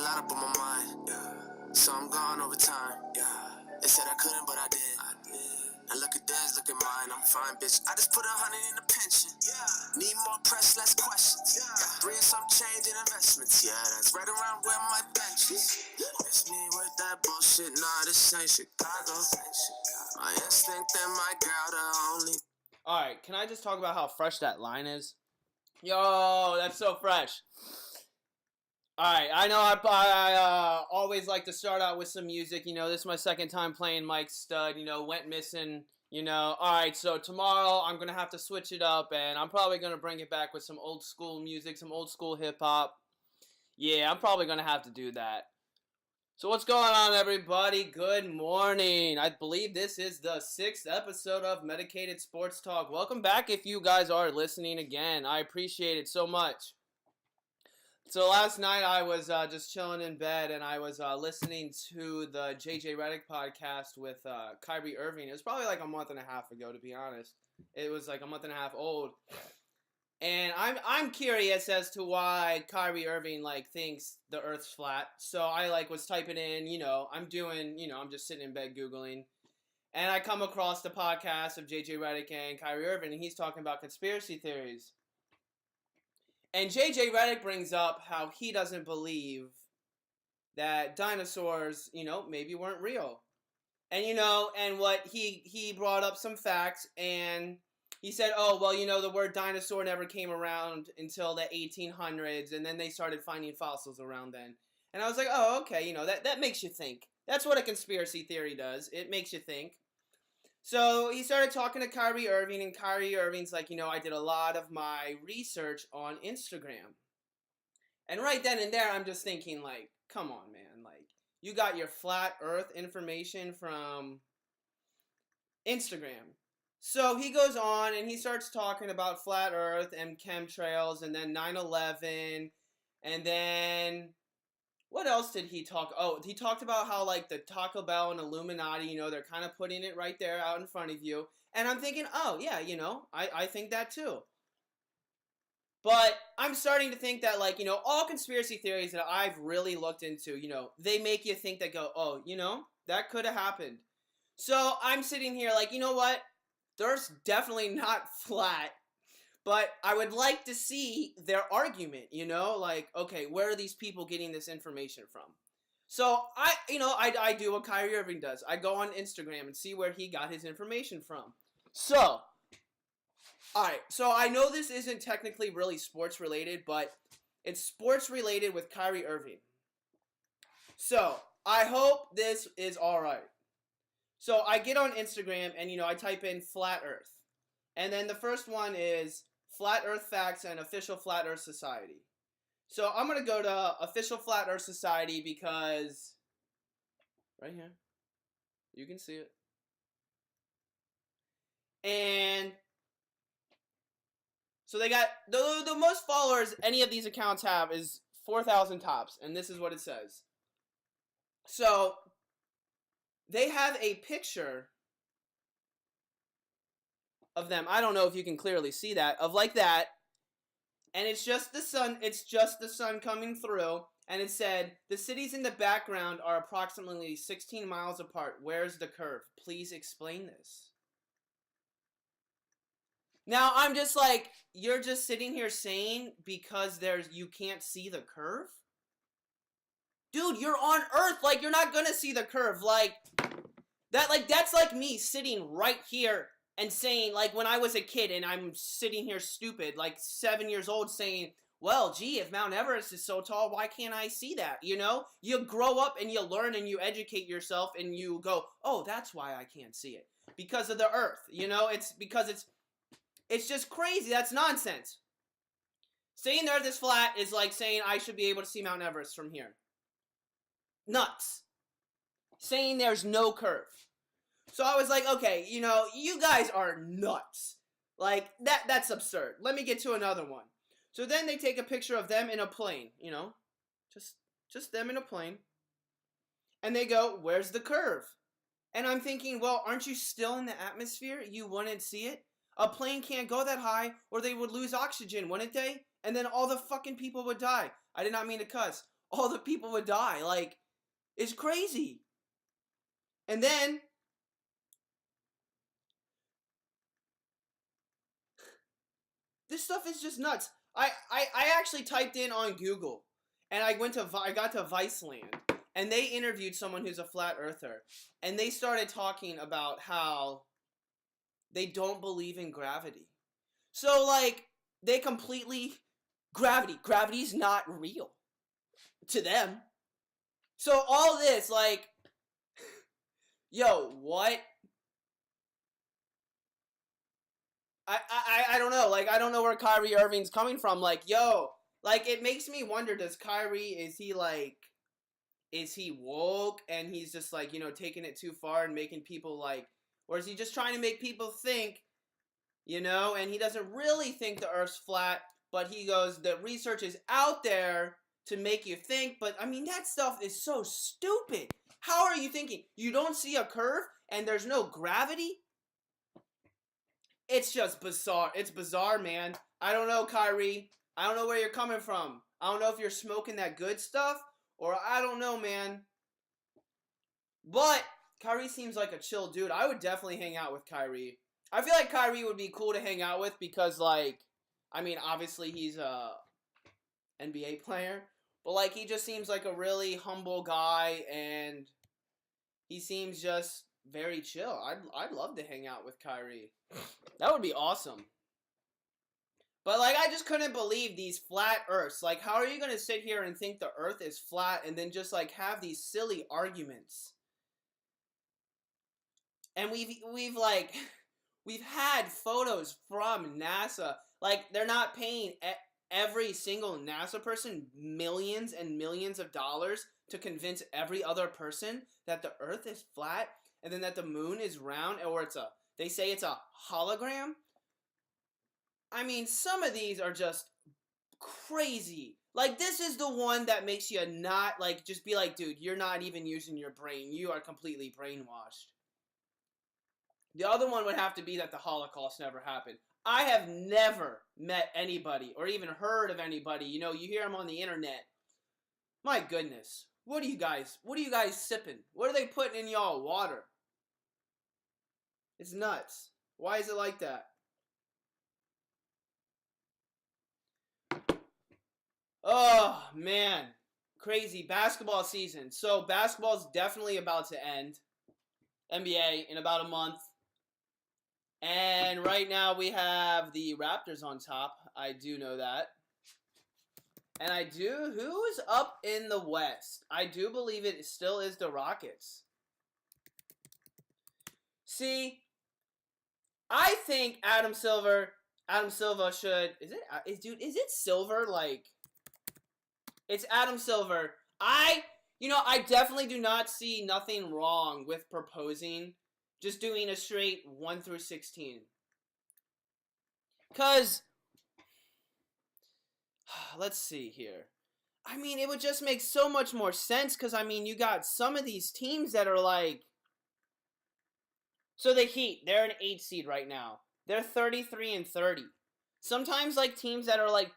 lot up on my mind, so I'm gone over time. They said I couldn't, but I did. Now look at theirs, look at mine. I'm fine, bitch. I just put 100 in the pension. Need more press, less questions. Bring some change in investments. Yeah, that's right around where my bench is. It's me with that bullshit. Nah, this ain't Chicago. My instinct and my girl, the only. Alright, can I just talk about how fresh that line is? Yo, that's so fresh. Alright, I know I always like to start out with some music. You know, this is my second time playing Mike's Stud. You know, went missing. You know, alright, so tomorrow I'm going to have to switch it up. And I'm probably going to bring it back with some old school music, some old school hip-hop. Yeah, I'm probably going to have to do that. So what's going on, everybody? Good morning. I believe this is the 6th episode of Medicated Sports Talk. Welcome back if you guys are listening again. I appreciate it so much. So last night I was just chilling in bed and I was listening to the JJ Redick podcast with Kyrie Irving. It was probably like a month and a half ago, to be honest. It was like a month and a half old. And I'm curious as to why Kyrie Irving thinks the Earth's flat. So I was typing in, I'm just sitting in bed Googling. And I come across the podcast of JJ Redick and Kyrie Irving, and he's talking about conspiracy theories. And JJ Redick brings up how he doesn't believe that dinosaurs, maybe weren't real. And and what he brought up some facts, and he said, oh, well, the word dinosaur never came around until the 1800s, and then they started finding fossils around then. And I was like, oh, okay, that makes you think. That's what a conspiracy theory does. It makes you think. So he started talking to Kyrie Irving, and Kyrie Irving's like, I did a lot of my research on Instagram. And right then and there, I'm just thinking, come on, man. You got your flat earth information from Instagram. So he goes on and he starts talking about flat earth and chemtrails and then 9/11 and then what else did he talk? Oh, he talked about how the Taco Bell and Illuminati, they're kind of putting it right there out in front of you. And I'm thinking, oh yeah, I think that too. But I'm starting to think that all conspiracy theories that I've really looked into, they make you think that go, oh, that could have happened. So I'm sitting here you know what? The Earth's definitely not flat, but I would like to see their argument, okay, where are these people getting this information from? So I do what Kyrie Irving does. I go on Instagram and see where he got his information from. So, alright, so I know this isn't technically really sports related, but it's sports related with Kyrie Irving. So, I hope this is alright. So I get on Instagram and, I type in Flat Earth. And then the first one is Flat Earth Facts and Official Flat Earth Society. So I'm going to go to Official Flat Earth Society because, right here, you can see it. And so they got, the most followers any of these accounts have is 4,000 tops. And this is what it says. So they have a picture of them. I don't know if you can clearly see that. Of that. And it's just the sun. It's just the sun coming through. And it said, the cities in the background are approximately 16 miles apart. Where's the curve? Please explain this. Now, I'm just you're just sitting here saying because you can't see the curve? Dude, you're on Earth. You're not gonna see the curve. That's like me sitting right here and saying, when I was a kid and I'm sitting here stupid, 7 years old saying, well, gee, if Mount Everest is so tall, why can't I see that? You grow up and you learn and you educate yourself and you go, oh, that's why I can't see it. Because of the Earth. It's because it's just crazy. That's nonsense. Saying the Earth is flat is like saying I should be able to see Mount Everest from here. Nuts. Saying there's no curve. So I was like, okay, you guys are nuts. That's absurd. Let me get to another one. So then they take a picture of them in a plane, just them in a plane. And they go, where's the curve? And I'm thinking, well, aren't you still in the atmosphere? You wouldn't see it? A plane can't go that high or they would lose oxygen, wouldn't they? And then all the fucking people would die. I did not mean to cuss. all the people would die. Like, it's crazy. And then this stuff is just nuts. I actually typed in on Google, and I got to Viceland, and they interviewed someone who's a flat earther, and they started talking about how they don't believe in gravity. So, like, they completely gravity's not real to them. So all this, like, yo, what? I don't know. Like, I don't know where Kyrie Irving's coming from. Like, yo, like, it makes me wonder, is he woke and he's just, like, taking it too far and making people, like, or is he just trying to make people think, and he doesn't really think the Earth's flat, but he goes, the research is out there to make you think, but, I mean, that stuff is so stupid. How are you thinking? You don't see a curve and there's no gravity? It's just bizarre. It's bizarre, man. I don't know, Kyrie. I don't know where you're coming from. I don't know if you're smoking that good stuff, or I don't know, man. But Kyrie seems like a chill dude. I would definitely hang out with Kyrie. I feel like Kyrie would be cool to hang out with because, like, I mean, obviously he's a NBA player, but, like, he just seems like a really humble guy, and he seems just very chill. I'd love to hang out with Kyrie. That would be awesome. But, like, I just couldn't believe these flat earths. Like, how are you going to sit here and think the earth is flat and then just, like, have these silly arguments? And we've had photos from NASA. Like, they're not paying every single NASA person millions and millions of dollars to convince every other person that the earth is flat and then that the moon is round, or they say it's a hologram. I mean, some of these are just crazy. Like, this is the one that makes you not, like, just be like, dude, you're not even using your brain. You are completely brainwashed. The other one would have to be that the Holocaust never happened. I have never met anybody or even heard of anybody. You hear them on the internet. My goodness. What are you guys sipping? What are they putting in y'all water? It's nuts. Why is it like that? Oh, man. Crazy. Basketball season. So, basketball's definitely about to end. NBA in about a month. And right now we have the Raptors on top. I do know that. And who's up in the West? I do believe it still is the Rockets. See, I think Adam Silver should, is it Silver? Like, it's Adam Silver. I definitely do not see nothing wrong with proposing just doing a straight 1 through 16. Because, let's see here. I mean, it would just make so much more sense because, I mean, you got some of these teams that are like... So the Heat, they're an 8 seed right now. They're 33-30. Sometimes, like, teams that are like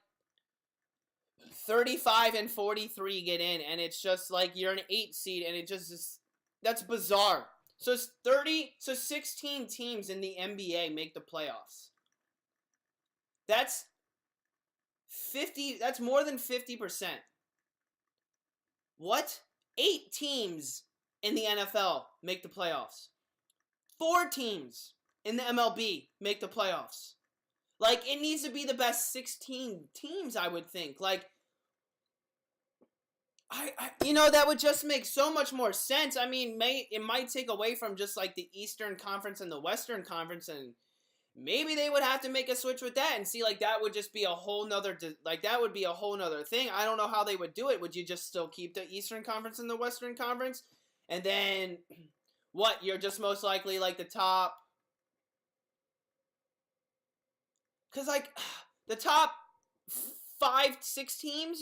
35-43 get in, and it's just like you're an 8 seed, and it just is... That's bizarre. So 16 teams in the NBA make the playoffs. That's 50, that's more than 50%. What? 8 teams in the NFL make the playoffs. 4 teams in the MLB make the playoffs. Like, it needs to be the best 16 teams, I would think. Like, that would just make so much more sense. I mean, it might take away from just, like, the Eastern Conference and the Western Conference, and maybe they would have to make a switch with that and see, like, that would just be a whole nother, that would be a whole nother thing. I don't know how they would do it. Would you just still keep the Eastern Conference and the Western Conference? And then, what, you're just most likely, like, the top, because, like, the top 5-6 teams,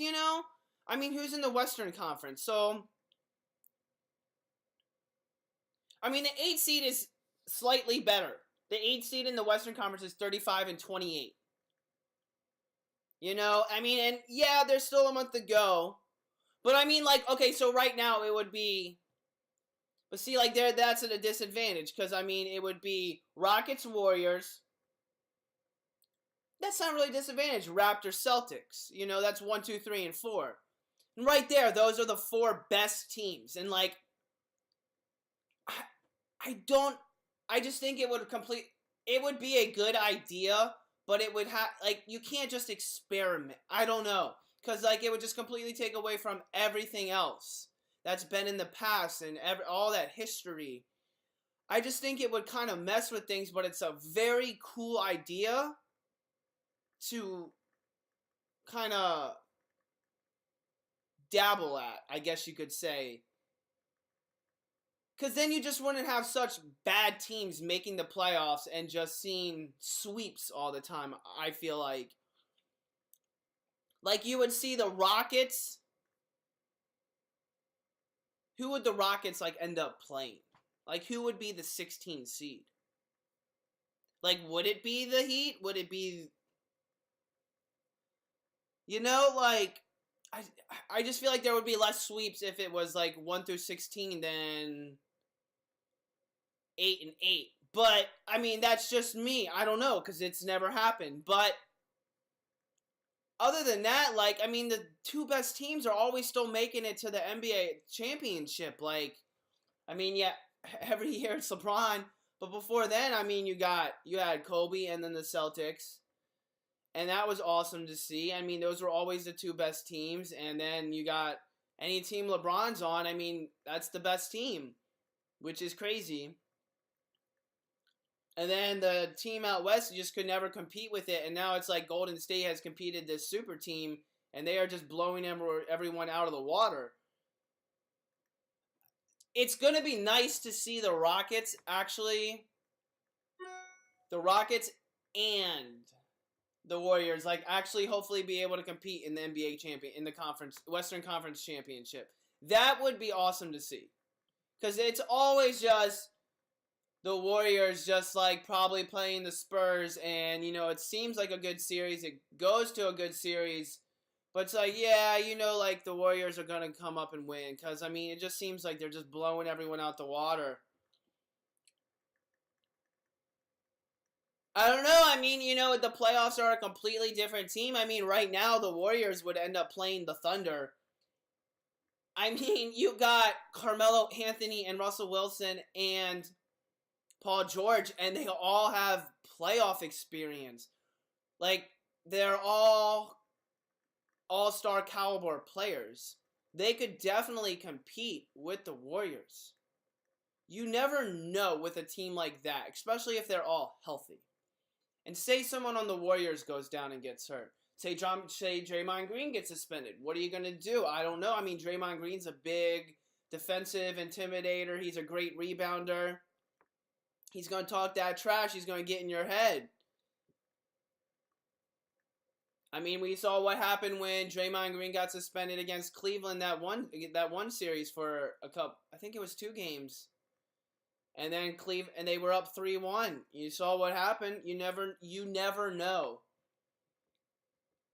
I mean, who's in the Western Conference? So, I mean, the 8 seed is slightly better. The 8 seed in the Western Conference is 35-28. I mean, and yeah, there's still a month to go. But I mean, like, okay, so right now it would be, but see, like, that's at a disadvantage because I mean, it would be Rockets, Warriors. That's not really a disadvantage. Raptors, Celtics. You know, that's 1, 2, 3, and 4. And right there, those are the 4 best teams. And like, I don't. I just think it would complete. It would be a good idea, but it would have like you can't just experiment. I don't know because like it would just completely take away from everything else that's been in the past and all that history. I just think it would kind of mess with things, but it's a very cool idea to kind of dabble at, I guess you could say. Because then you just wouldn't have such bad teams making the playoffs and just seeing sweeps all the time, I feel like. Like, you would see the Rockets. Who would the Rockets, like, end up playing? Like, who would be the 16 seed? Like, would it be the Heat? Would it be... You know, like... I just feel like there would be less sweeps if it was, like, 1 through 16 than... 8 and 8. But, I mean, that's just me. I don't know, because it's never happened. But, other than that, like, I mean, the 2 best teams are always still making it to the NBA championship. Like, I mean, yeah, every year it's LeBron. But before then, I mean, you had Kobe and then the Celtics. And that was awesome to see. I mean, those were always the 2 best teams. And then you got any team LeBron's on, I mean, that's the best team. Which is crazy. And then the team out west just could never compete with it. And now it's like Golden State has competed this super team. And they are just blowing everyone out of the water. It's going to be nice to see the Rockets actually. The Rockets and the Warriors like actually hopefully be able to compete in the NBA in the Western Conference Championship. That would be awesome to see. Because it's always just the Warriors just like probably playing the Spurs and, you know, it seems like a good series. It goes to a good series. But it's like, yeah, you know, like the Warriors are going to come up and win. Because, I mean, it just seems like they're just blowing everyone out the water. I don't know. I mean, you know, the playoffs are a completely different team. I mean, right now, the Warriors would end up playing the Thunder. I mean, you got Carmelo Anthony and Russell Wilson and Paul George, and they all have playoff experience. Like, they're all all-star caliber players. They could definitely compete with the Warriors. You never know with a team like that, especially if they're all healthy. And say someone on the Warriors goes down and gets hurt. Say Draymond Green gets suspended. What are you going to do? I don't know. I mean, Draymond Green's a big defensive intimidator. He's a great rebounder. He's going to talk that trash. He's going to get in your head. I mean, we saw what happened when Draymond Green got suspended against Cleveland that one series for a couple. I think it was 2 games. And then and they were up 3-1. You saw what happened. You never know.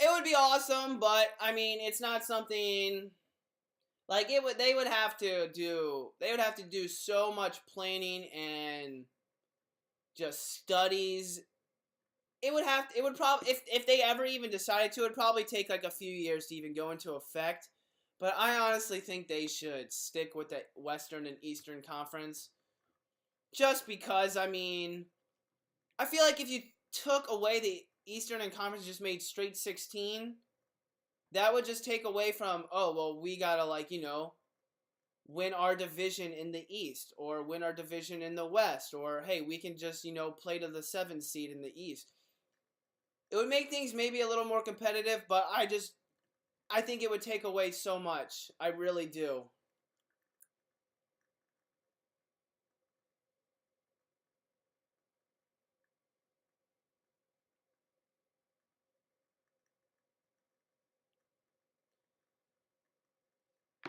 It would be awesome, but I mean, it's not something like they would have to do so much planning and just studies. It would probably if they ever even decided to, it'd probably take like a few years to even go into effect. But I honestly think they should stick with the Western and Eastern Conference. Just because, I mean, I feel like if you took away the Eastern and Conference just made straight 16, that would just take away from, oh, well, we gotta, like, you know, win our division in the East, or win our division in the West, or, hey, we can just, you know, play to the 7th seed in the East. It would make things maybe a little more competitive, but I think it would take away so much. I really do.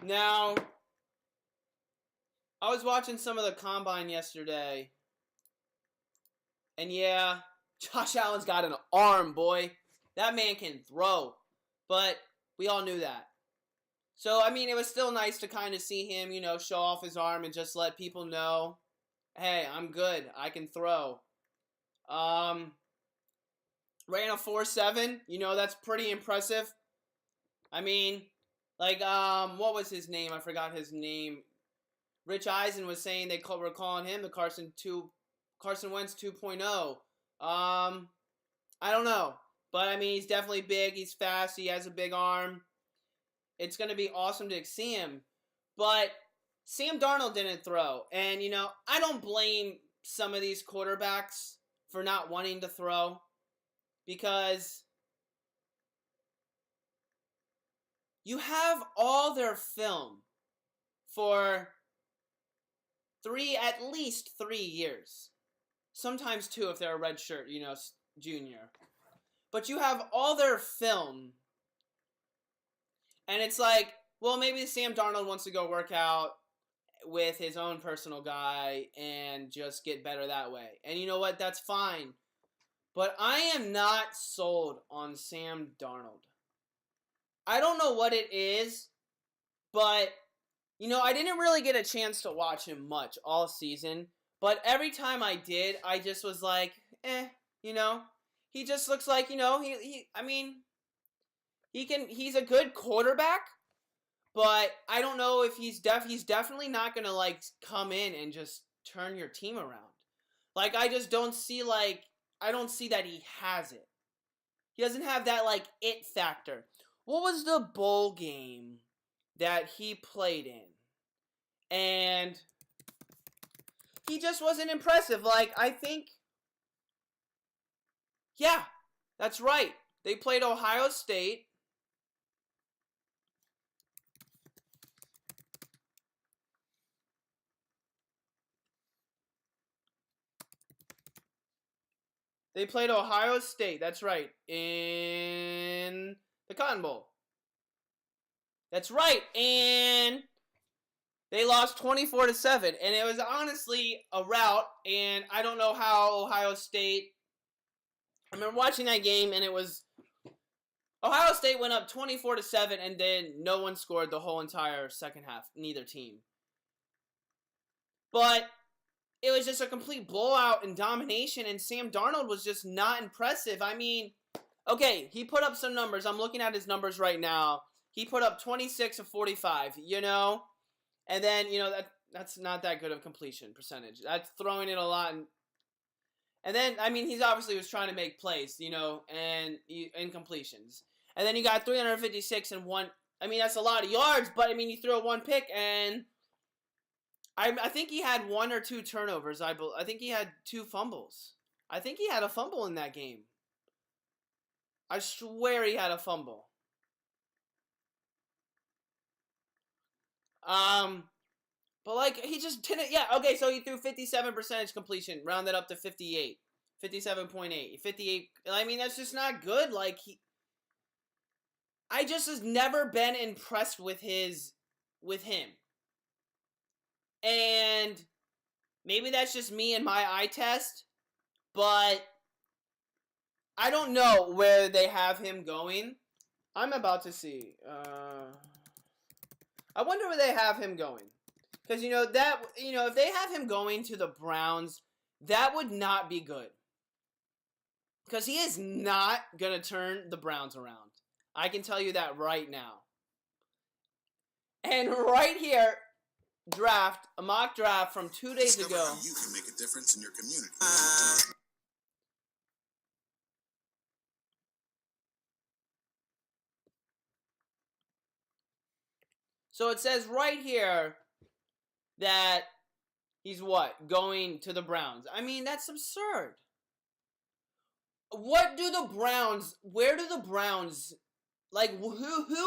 Now, I was watching some of the Combine yesterday, and yeah, Josh Allen's got an arm, boy. That man can throw, but we all knew that. So, I mean, it was still nice to kind of see him, show off his arm and just let people know, hey, I'm good. I can throw. Ran a 4.7. That's pretty impressive. I mean, what was his name? I forgot his name. Rich Eisen was saying were calling him the Carson Wentz 2.0. I don't know. But, I mean, he's definitely big. He's fast. He has a big arm. It's going to be awesome to see him. But Sam Darnold didn't throw. And, I don't blame some of these quarterbacks for not wanting to throw. Because you have all their film for at least 3 years. Sometimes 2 if they're a red shirt, junior. But you have all their film. And it's like, well, maybe Sam Darnold wants to go work out with his own personal guy and just get better that way. And you know what? That's fine. But I am not sold on Sam Darnold. I don't know what it is, but, I didn't really get a chance to watch him much all season. But every time I did, I just was like, he just looks like, he's a good quarterback, but I don't know if he's definitely not going to, come in and just turn your team around. I just don't see, I don't see that he has it. He doesn't have that, it factor. What was the bowl game that he played in? And he just wasn't impressive. I think, yeah, that's right. They played Ohio State. They played Ohio State, that's right, in the Cotton Bowl. That's right, and they lost 24-7, and it was honestly a rout, and I don't know how Ohio State, I remember watching that game, and it was, Ohio State went up 24-7, and then no one scored the whole entire second half, neither team. But it was just a complete blowout and domination, and Sam Darnold was just not impressive. I mean, okay, he put up some numbers. I'm looking at his numbers right now. He put up 26 of 45, and then, that's not that good of completion percentage. That's throwing it a lot. And then, I mean, he's obviously was trying to make plays, and incompletions. And then you got 356 and one. I mean, that's a lot of yards, but, I mean, you throw one pick, and I think he had 1 or 2 turnovers. I think he had 2 fumbles. I think he had a fumble in that game. I swear he had a fumble. But he just didn't. Yeah, okay. So he threw 57% completion, rounded up to 58, 57.8, 58. I mean, that's just not good. I just has never been impressed with him. And maybe that's just me and my eye test, but I don't know where they have him going. I'm about to see. I wonder where they have him going. Because, if they have him going to the Browns, that would not be good. Because he is not going to turn the Browns around. I can tell you that right now. And right here, a mock draft from 2 days ago. How you can make a difference in your community. So it says right here that he's going to the Browns. I mean, that's absurd. Where do the Browns, who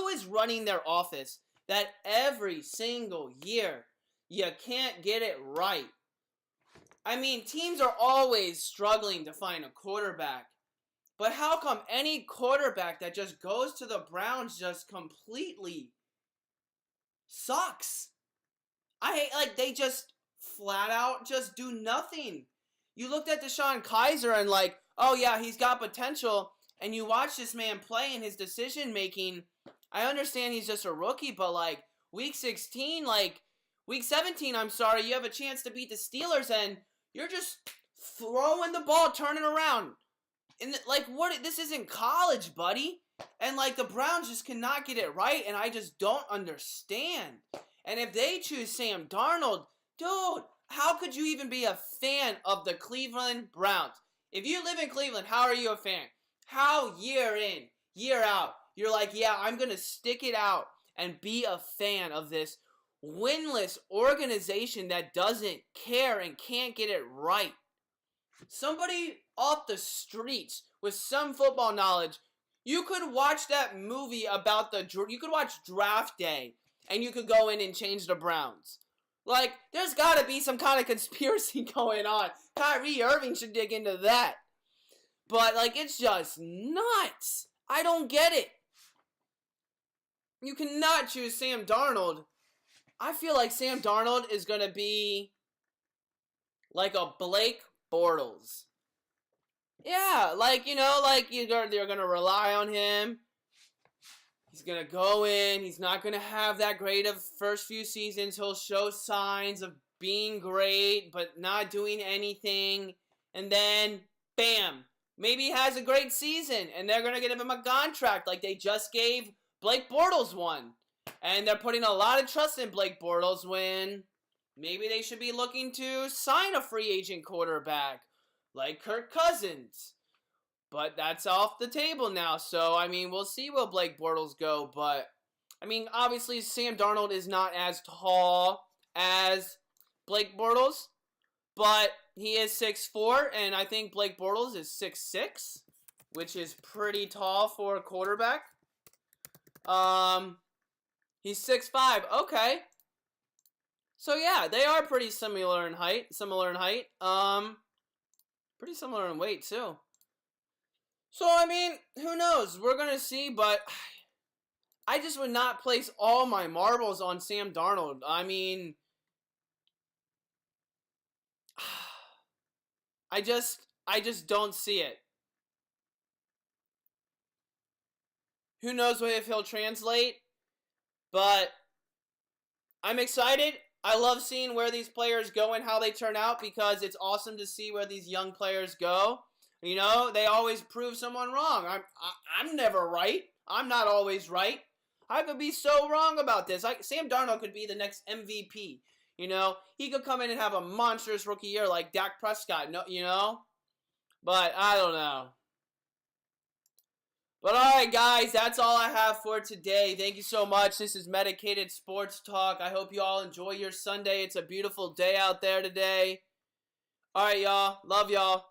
is running their office that every single year you can't get it right? I mean, teams are always struggling to find a quarterback. But how come any quarterback that just goes to the Browns just completely sucks? I hate, they just flat out just do nothing. You looked at Deshaun Kaiser and oh yeah, he's got potential. And you watch this man play and his decision making, I understand he's just a rookie, but like week 16, like week 17, I'm sorry, you have a chance to beat the Steelers and you're just throwing the ball, turning around. And like what? This isn't college, buddy. And like the Browns just cannot get it right, and I just don't understand. And if they choose Sam Darnold, dude, how could you even be a fan of the Cleveland Browns? If you live in Cleveland, how are you a fan? How year in, year out, you're like, yeah, I'm going to stick it out and be a fan of this winless organization that doesn't care and can't get it right. Somebody off the streets with some football knowledge, you could watch that movie about you could watch Draft Day and you could go in and change the Browns. Like, there's got to be some kind of conspiracy going on. Kyrie Irving should dig into that. But, like, it's just nuts. I don't get it. You cannot choose Sam Darnold. I feel like Sam Darnold is going to be like a Blake Bortles. Yeah, like, you know, like, they're going to rely on him. He's going to go in. He's not going to have that great of first few seasons. He'll show signs of being great, but not doing anything. And then, bam, maybe he has a great season, and they're going to give him a contract like they just gave Blake Bortles one. And they're putting a lot of trust in Blake Bortles when maybe they should be looking to sign a free agent quarterback like Kirk Cousins. But that's off the table now. So, I mean, we'll see where Blake Bortles go. But, I mean, obviously Sam Darnold is not as tall as Blake Bortles. But he is 6'4", and I think Blake Bortles is 6'6", which is pretty tall for a quarterback. He's 6'5". Okay. So, yeah, they are pretty similar in height. Pretty similar in weight, too. So, I mean, who knows? We're going to see, but I just would not place all my marbles on Sam Darnold. I mean, I just don't see it. Who knows if he'll translate, but I'm excited. I love seeing where these players go and how they turn out because it's awesome to see where these young players go. You know, they always prove someone wrong. I'm never right. I'm not always right. I could be so wrong about this. Sam Darnold could be the next MVP. You know, he could come in and have a monstrous rookie year like Dak Prescott. No, you know, but I don't know. But all right, guys, that's all I have for today. Thank you so much. This is Medicated Sports Talk. I hope you all enjoy your Sunday. It's a beautiful day out there today. All right, y'all. Love y'all.